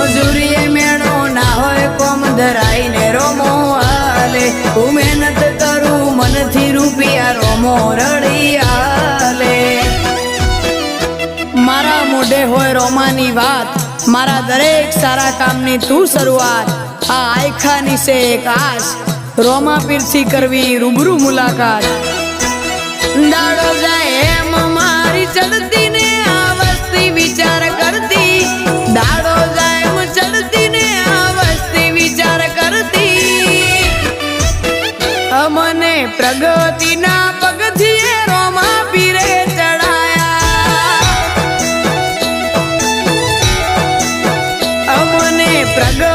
મજૂરીએ મેળો ના હોય કોમ ધરાઈને રોમો હાલે હું મહેનત કરું મનથી રૂપિયા રોમો રડી હાલે મારા મોઢે હોય રોમાની વાત મારા દરેક સારા કામની તું શરૂઆત આ આયખાની છે એક આશ રોમા પીરથી કરવી રૂબરૂ મુલાકાત દાડો જાય એમ મારી ચડતી ને આ વસ્તી વિચાર કરતી દાડો જાય એમ ચડતી ને આ વસ્તી વિચાર કરતી અમને પ્રગતિના પગથિયે રોમા પીરે ચડાયા અમને પ્રગતિ